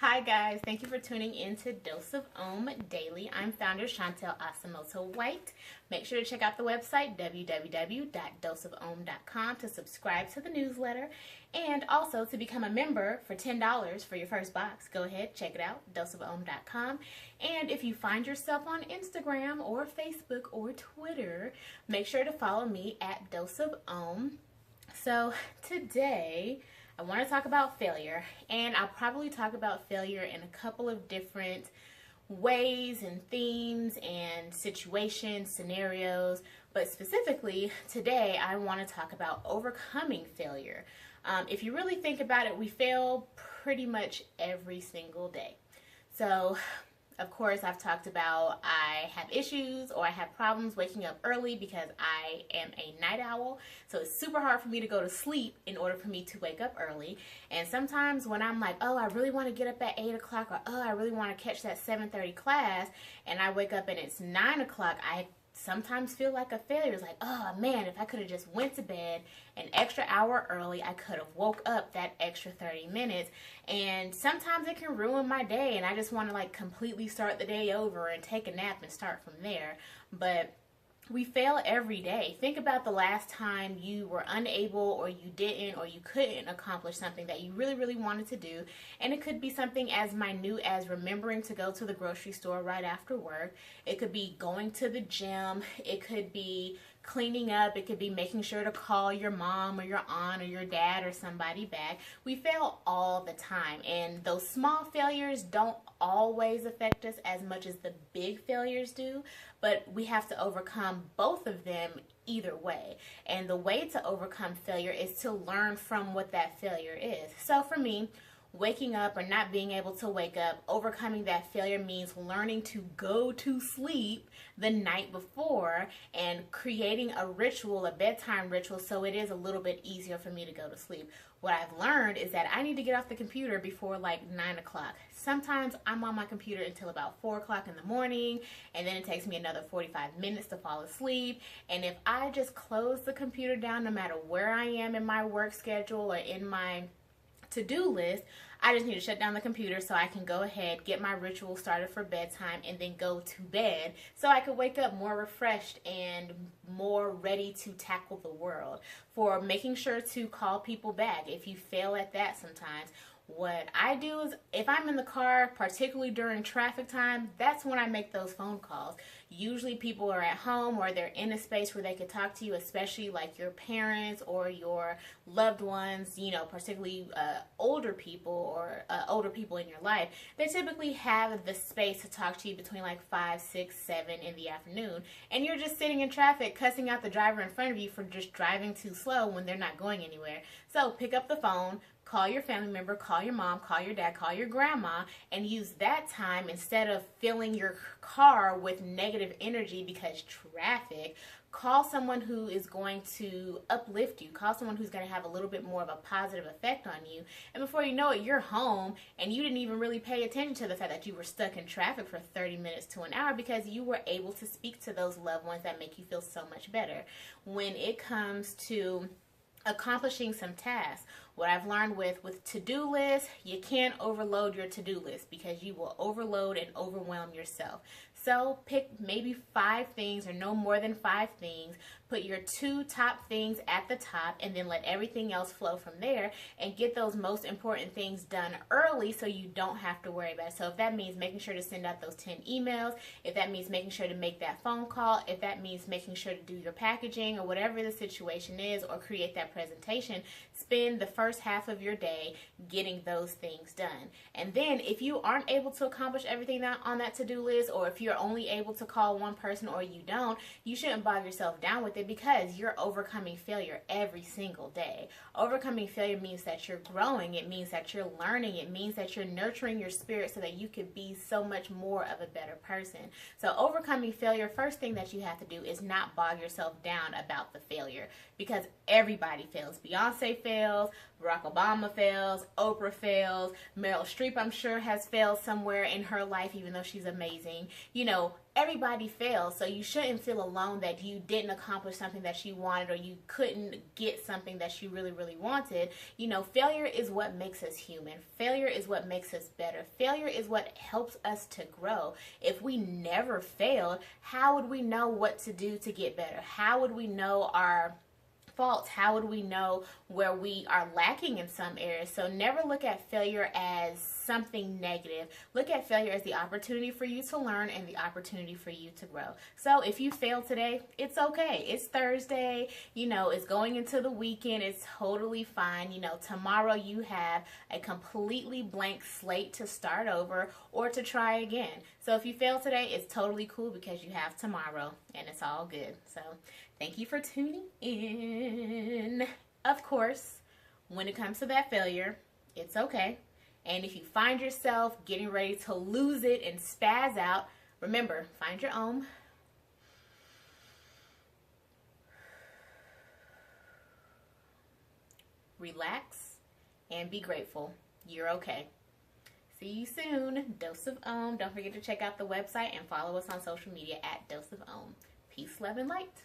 Hi guys, thank you for tuning in to Dose of Om Daily. I'm founder Chantel Asamoto White. Make sure to check out the website www.doseofom.com to subscribe to the newsletter and also to become a member for $10 for your first box. Go ahead, check it out, doseofom.com. And if you find yourself on Instagram or Facebook or Twitter, make sure to follow me at Dose of Om. So today I want to talk about failure, and I'll probably talk about failure in a couple of different ways and themes and situations, scenarios, but specifically today I want to talk about overcoming failure. If you really think about it, we fail pretty much every single day. So of course, I've talked about I have issues or I have problems waking up early because I am a night owl. So it's super hard for me to go to sleep in order for me to wake up early. And sometimes when I'm like, oh, I really want to get up at 8 o'clock, or oh, I really want to catch that 7:30 class, and I wake up and it's 9 o'clock, I sometimes feel like a failure. It's like, oh man, if I could have just went to bed an extra hour early, I could have woke up that extra 30 minutes. And sometimes it can ruin my day, and I just want to like completely start the day over and take a nap and start from there. But we fail every day. Think about the last time you were unable or you didn't or you couldn't accomplish something that you really, really wanted to do. And it could be something as minute as remembering to go to the grocery store right after work. It could be going to the gym. It could be cleaning up. It could be making sure to call your mom or your aunt or your dad or somebody back. We fail all the time, and those small failures don't always affect us as much as the big failures do, but we have to overcome both of them either way. And the way to overcome failure is to learn from what that failure is. So for me, waking up or not being able to wake up, overcoming that failure means learning to go to sleep the night before and creating a ritual, a bedtime ritual, so it is a little bit easier for me to go to sleep. What I've learned is that I need to get off the computer before like 9 o'clock. Sometimes I'm on my computer until about 4 o'clock in the morning, and then it takes me another 45 minutes to fall asleep. And if I just close the computer down, no matter where I am in my work schedule or in my to-do list, I just need to shut down the computer so I can go ahead, get my ritual started for bedtime, and then go to bed so I could wake up more refreshed and more ready to tackle the world. For making sure to call people back if you fail at that sometimes. What I do is, if I'm in the car, particularly during traffic time, that's when I make those phone calls. Usually people are at home or they're in a space where they could talk to you, especially like your parents or your loved ones, you know, particularly older people or older people in your life. They typically have the space to talk to you between like 5, 6, 7 in the afternoon. And you're just sitting in traffic, cussing out the driver in front of you for just driving too slow when they're not going anywhere. So pick up the phone, call your family member, call your mom, call your dad, call your grandma, and use that time instead of filling your car with negative energy because traffic. Call someone who is going to uplift you. Call someone who's going to have a little bit more of a positive effect on you. And before you know it, you're home and you didn't even really pay attention to the fact that you were stuck in traffic for 30 minutes to an hour because you were able to speak to those loved ones that make you feel so much better. When it comes to accomplishing some tasks, what I've learned with to-do lists, you can't overload your to-do list because you will overload and overwhelm yourself. So pick maybe 5 things or no more than 5 things. Put your 2 top things at the top and then let everything else flow from there and get those most important things done early so you don't have to worry about it. So if that means making sure to send out those 10 emails, if that means making sure to make that phone call, if that means making sure to do your packaging or whatever the situation is or create that presentation, spend the first half of your day getting those things done. And then if you aren't able to accomplish everything on that to-do list, or if you're only able to call one person or you don't, you shouldn't bog yourself down with it because you're overcoming failure every single day. Overcoming failure means that you're growing. It means that you're learning. It means that you're nurturing your spirit so that you can be so much more of a better person. So overcoming failure, first thing that you have to do is not bog yourself down about the failure because everybody fails. Beyonce fails, Barack Obama fails, Oprah fails, Meryl Streep I'm sure has failed somewhere in her life even though she's amazing. You know, everybody fails, so you shouldn't feel alone that you didn't accomplish something that you wanted, or you couldn't get something that you really, really wanted. You know, failure is what makes us human. Failure is what makes us better. Failure is what helps us to grow. If we never failed, how would we know what to do to get better? How would we know our faults? How would we know where we are lacking in some areas? So never look at failure as something negative. Look at failure as the opportunity for you to learn and the opportunity for you to grow. So if you fail today, it's okay. It's Thursday, you know, it's going into the weekend. It's totally fine. You know, tomorrow you have a completely blank slate to start over or to try again. So if you fail today, it's totally cool because you have tomorrow and it's all good. So thank you for tuning in. Of course, when it comes to that failure, it's okay. And if you find yourself getting ready to lose it and spaz out, remember, find your own. Relax and be grateful. You're okay. See you soon. Dose of Om. Don't forget to check out the website and follow us on social media at Dose of Om. Peace, love, and light.